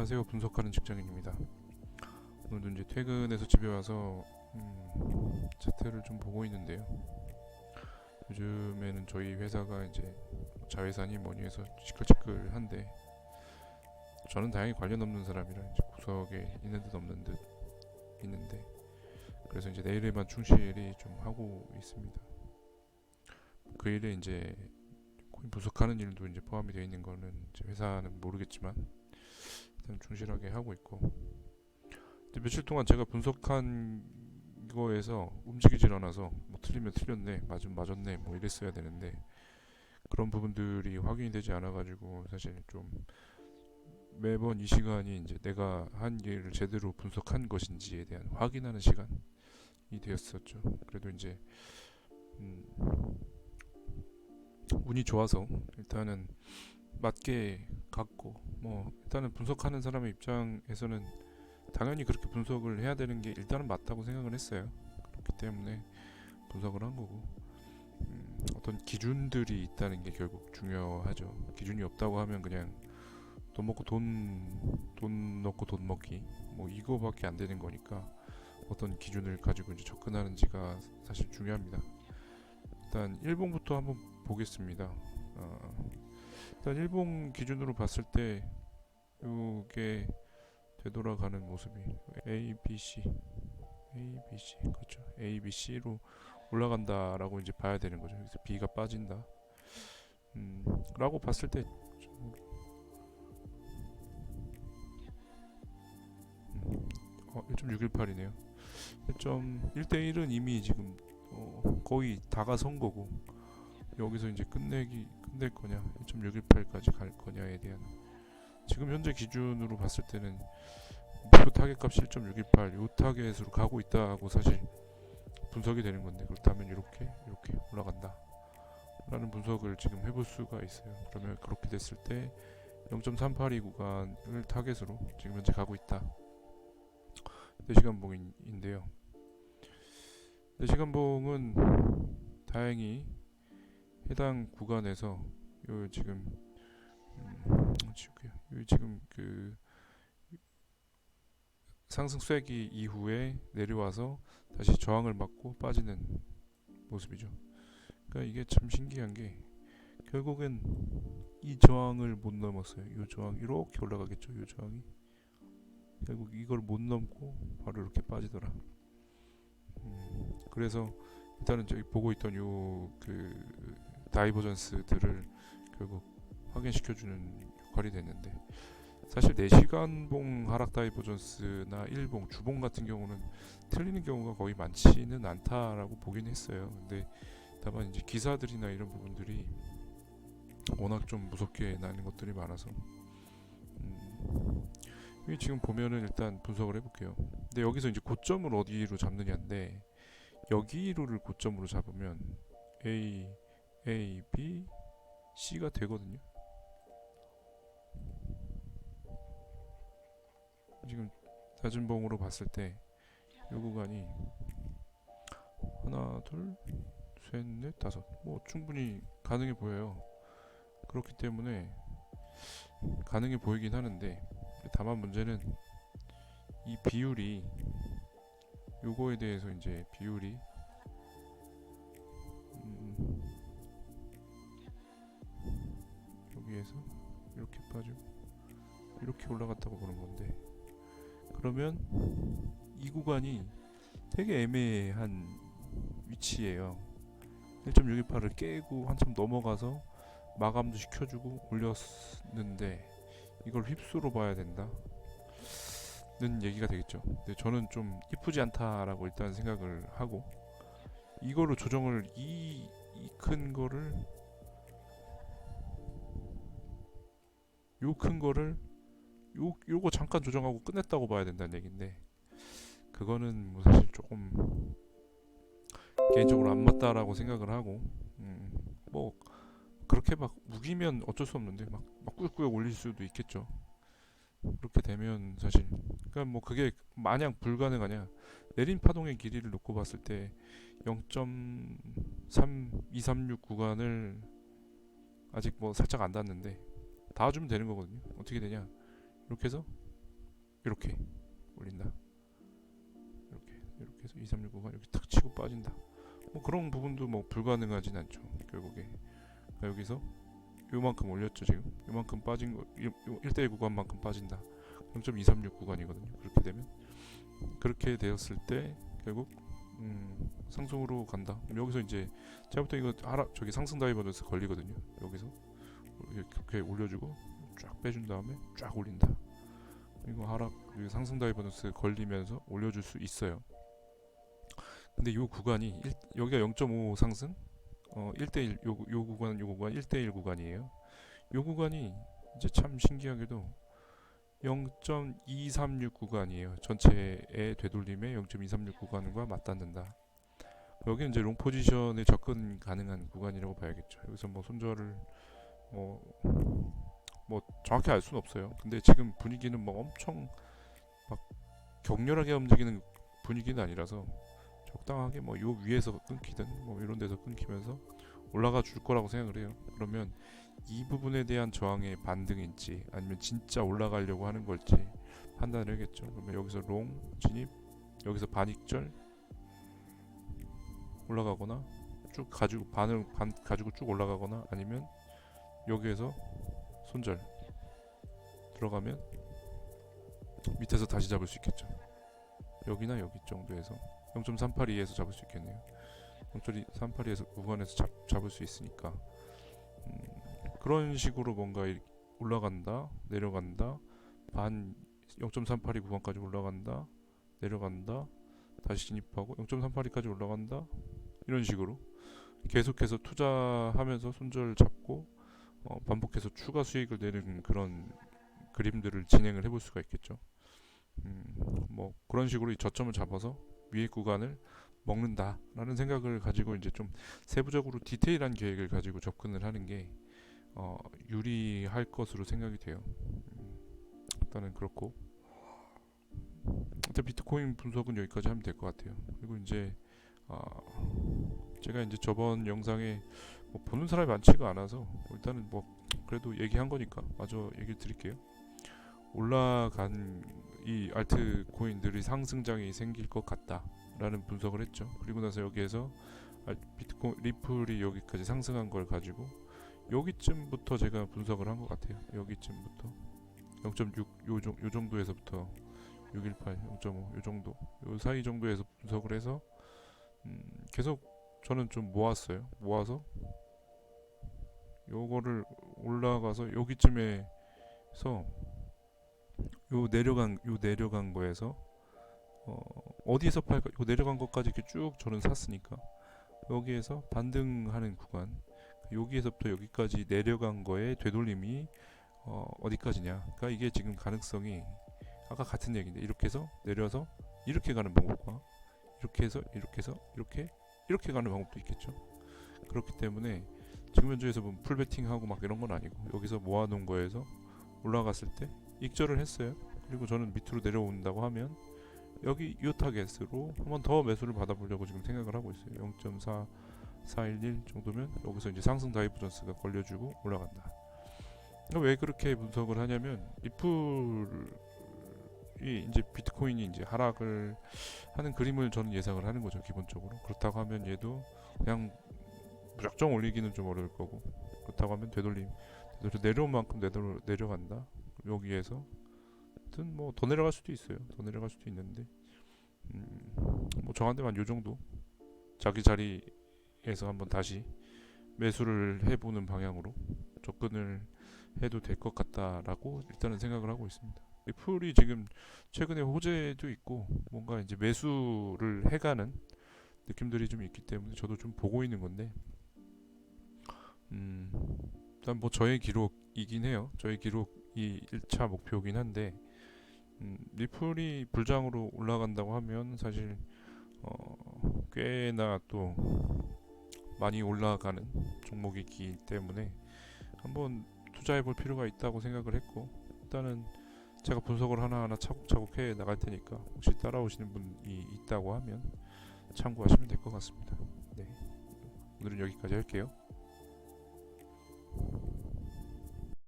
안녕하세요. 분석하는 직장인입니다. 오늘도 이제 퇴근해서 집에 와서 차트를 좀 보고 있는데요. 요즘에는 저희 회사가 이제 자회사니 뭐니 해서 시끌시끌한데, 저는 다행히 관련 없는 사람이라 이제 구석에 있는 듯 없는 듯 있는데, 그래서 이제 내일에만 충실히 좀 하고 있습니다. 그 일에 이제 코인 분석하는 일도 이제 포함이 되어 있는 거는 이제 회사는 모르겠지만 일단 충실하게 하고 있고, 며칠 동안 제가 분석한 거에서 움직이질 않아서 뭐 틀리면 틀렸네, 맞으면 맞았네, 뭐 이랬어야 되는데 그런 부분들이 확인이 되지 않아가지고 사실 좀 매번 이 시간이 이제 내가 한 일을 제대로 분석한 것인지에 대한 확인하는 시간이 되었었죠. 그래도 이제 음, 운이 좋아서 일단은 맞게 갔고, 뭐 일단은 분석하는 사람의 입장에서는 당연히 그렇게 분석을 해야 되는 게 일단은 맞다고 생각을 했어요. 그렇기 때문에 분석을 한 거고, 어떤 기준들이 있다는 게 결국 중요하죠. 기준이 없다고 하면 그냥 돈 먹고 돈 넣고 돈 먹기 뭐 이거밖에 안 되는 거니까, 어떤 기준을 가지고 이제 접근하는지가 사실 중요합니다. 일단 일봉부터 한번 보겠습니다. 일단 일봉 기준으로 봤을 때 이게 되돌아가는 모습이 A, B, C, A, B, C, 그렇죠. A, B, C로 올라간다라고 이제 봐야 되는 거죠. 그래서 B가 빠진다. 라고 봤을 때 1.618이네요. 1.1대1은 이미 지금 거의 다가선 거고, 여기서 이제 끝낼 거냐, 1.618까지 갈 거냐에 대한 지금 현재 기준으로 봤을 때는 목표 타겟값이 1.618, 요 타겟으로 가고 있다고 사실 분석이 되는 건데, 그렇다면 이렇게 올라간다 라는 분석을 지금 해볼 수가 있어요. 그러면 그렇게 됐을 때 0.382 구간을 타겟으로 지금 현재 가고 있다. 4시간봉인데요. 4시간봉은 다행히 해당 구간에서 요 지금 요 지금 그 상승 쐐기 이후에 내려와서 다시 저항을 맞고 빠지는 모습이죠. 그러니까 이게 참 신기한 게, 결국엔 이 저항을 못 넘었어요. 이 저항 이렇게 올라가겠죠. 이 저항이 결국 이걸 못 넘고 바로 이렇게 빠지더라. 그래서 일단은 저기 보고 있던 요 그 다이버전스들을 결국 확인시켜주는 역할이 됐는데, 사실 4시간봉 하락 다이버전스나 일봉, 주봉 같은 경우는 틀리는 경우가 거의 많지는 않다라고 보긴 했어요. 근데 다만 이제 기사들이나 이런 부분들이 워낙 좀 무섭게 나는 것들이 많아서, 여기 지금 보면은 일단 분석을 해볼게요. 근데 여기서 이제 고점을 어디로 잡느냐인데, 여기를 고점으로 잡으면 A, B, C가 되거든요. 지금 낮은 봉으로 봤을 때 이 구간이 하나, 둘, 셋, 넷, 다섯, 뭐 충분히 가능해 보여요. 그렇기 때문에 가능해 보이긴 하는데, 다만 문제는 이 비율이, 요거에 대해서 이제 비율이 여기에서 이렇게 빠지고 이렇게 올라갔다고 보는 건데, 그러면 이 구간이 되게 애매한 위치예요. 1.618을 깨고 한참 넘어가서 마감도 시켜주고 올렸는데 이걸 휩수로 봐야 된다는 얘기가 되겠죠. 근데 저는 좀 이쁘지 않다라고 일단 생각을 하고, 이거로 조정을 이 큰 거를, 요 큰 거를 요거 잠깐 조정하고 끝냈다고 봐야 된다는 얘기인데, 그거는 뭐 사실 조금 개인적으로 안 맞다라고 생각을 하고, 뭐 그렇게 막 우기면 어쩔 수 없는데 막 꾸역꾸역 올릴 수도 있겠죠. 그렇게 되면 사실, 그러니까 뭐 그게 마냥 불가능하냐, 내린 파동의 길이를 놓고 봤을 때 0.3236 구간을 아직 뭐 살짝 안 닿는데 닿아주면 되는 거거든요. 어떻게 되냐, 이렇게 해서 이렇게 올린다. 이렇게 해서 2, 3, 6 구간 이렇게 탁 치고 빠진다. 뭐 그런 부분도 뭐 불가능하진 않죠. 결국에 그러니까 여기서 요만큼 올렸죠. 지금 요만큼 빠진 거 1대1 구간만큼 빠진다. 0.236 구간이거든요. 그렇게 되면 그렇게 되었을 때 결국 상승으로 간다. 여기서 이제 제가부터 이거 저기 상승 다이버전스 걸리거든요. 여기서 이렇게 올려주고 쫙 빼준 다음에 쫙 올린다. 이거 상승 다이버전스 걸리면서 올려줄 수 있어요. 근데 이 구간이 여기가 0.5 상승 1대1 요 구간 1대1 구간이에요. 요 구간이 이제 참 신기하게도 0.236 구간이에요. 전체의 되돌림의 0.236 구간과 맞닿는다. 여기는 이제 롱 포지션에 접근 가능한 구간이라고 봐야겠죠. 여기서 뭐 손절을 뭐 정확히 알 수는 없어요. 근데 지금 분위기는 뭐 엄청 막 격렬하게 움직이는 분위기는 아니라서 적당하게 뭐 요 위에서 끊기든 뭐 이런 데서 끊기면서 올라가 줄 거라고 생각을 해요. 그러면 이 부분에 대한 저항의 반등인지 아니면 진짜 올라가려고 하는 걸지 판단을 해야겠죠. 그러면 여기서 롱 진입, 여기서 반익절 올라가거나 쭉 가지고 반 가지고 쭉 올라가거나 아니면 여기에서 손절 들어가면 밑에서 다시 잡을 수 있겠죠. 여기나 여기 정도에서 0.382에서 잡을 수 있겠네요. 0.382에서 구간에서 잡을 수 있으니까 그런 식으로 뭔가 올라간다 내려간다 반 0.382 구간까지 올라간다 내려간다 다시 진입하고 0.382까지 올라간다 이런 식으로 계속해서 투자하면서 손절 잡고 반복해서 추가 수익을 내는 그런 그림들을 진행을 해볼 수가 있겠죠. 뭐 그런 식으로 이 저점을 잡아서 위의 구간을 먹는다라는 생각을 가지고 이제 좀 세부적으로 디테일한 계획을 가지고 접근을 하는 게 유리할 것으로 생각이 돼요. 일단은 그렇고 일단 비트코인 분석은 여기까지 하면 될 것 같아요. 그리고 이제 제가 이제 저번 영상에 뭐 보는 사람이 많지가 않아서 일단은 뭐 그래도 얘기한 거니까 마저 얘기를 드릴게요. 올라간 이 알트 코인들이 상승장이 생길 것 같다라는 분석을 했죠. 그리고 나서 여기에서 비트코인 리플이 여기까지 상승한 걸 가지고 여기쯤부터 제가 분석을 한 것 같아요. 여기쯤부터 0.6 요 정도에서부터 618, 0.5 요 정도 요 사이 정도에서 분석을 해서 계속 저는 좀 모아서 요거를 올라가서 여기쯤에서 요 내려간 거에서 어디에서 팔까? 요 내려간 것까지 이렇게 쭉 저는 샀으니까 여기에서 반등하는 구간 여기에서부터 여기까지 내려간 거에 되돌림이 어디까지냐? 그러니까 이게 지금 가능성이 아까 같은 얘기인데 이렇게 해서 내려서 이렇게 가는 방법과 이렇게 해서 이렇게 가는 방법도 있겠죠. 그렇기 때문에 지금 현재에서 보면 풀베팅하고 막 이런 건 아니고 여기서 모아놓은 거에서 올라갔을 때 익절을 했어요. 그리고 저는 밑으로 내려온다고 하면 여기 이 타겟으로 한번 더 매수를 받아보려고 지금 생각을 하고 있어요. 0.4411 정도면 여기서 이제 상승 다이버전스가 걸려주고 올라간다. 왜 그렇게 분석을 하냐면 리플이 이제 비트코인이 이제 하락을 하는 그림을 저는 예상을 하는 거죠. 기본적으로 그렇다고 하면 얘도 그냥 무작정 올리기는 좀 어려울 거고 그렇다고 하면 되돌림 내려온 만큼 내려간다. 여기에서 하여튼 뭐 더 내려갈 수도 있어요. 더 내려갈 수도 있는데 뭐 저한테만 요 정도 자기 자리에서 한번 다시 매수를 해보는 방향으로 접근을 해도 될 것 같다라고 일단은 생각을 하고 있습니다. 리플이 지금 최근에 호재도 있고 뭔가 이제 매수를 해가는 느낌들이 좀 있기 때문에 저도 좀 보고 있는 건데 일단 뭐 저의 기록이긴 해요. 저의 기록이 1차 목표이긴 한데 리플이 불장으로 올라간다고 하면 사실 꽤나 또 많이 올라가는 종목이기 때문에 한번 투자해볼 필요가 있다고 생각을 했고 일단은 제가 분석을 하나하나 차곡차곡 해 나갈 테니까 혹시 따라오시는 분이 있다고 하면 참고하시면 될 것 같습니다. 네, 오늘은 여기까지 할게요.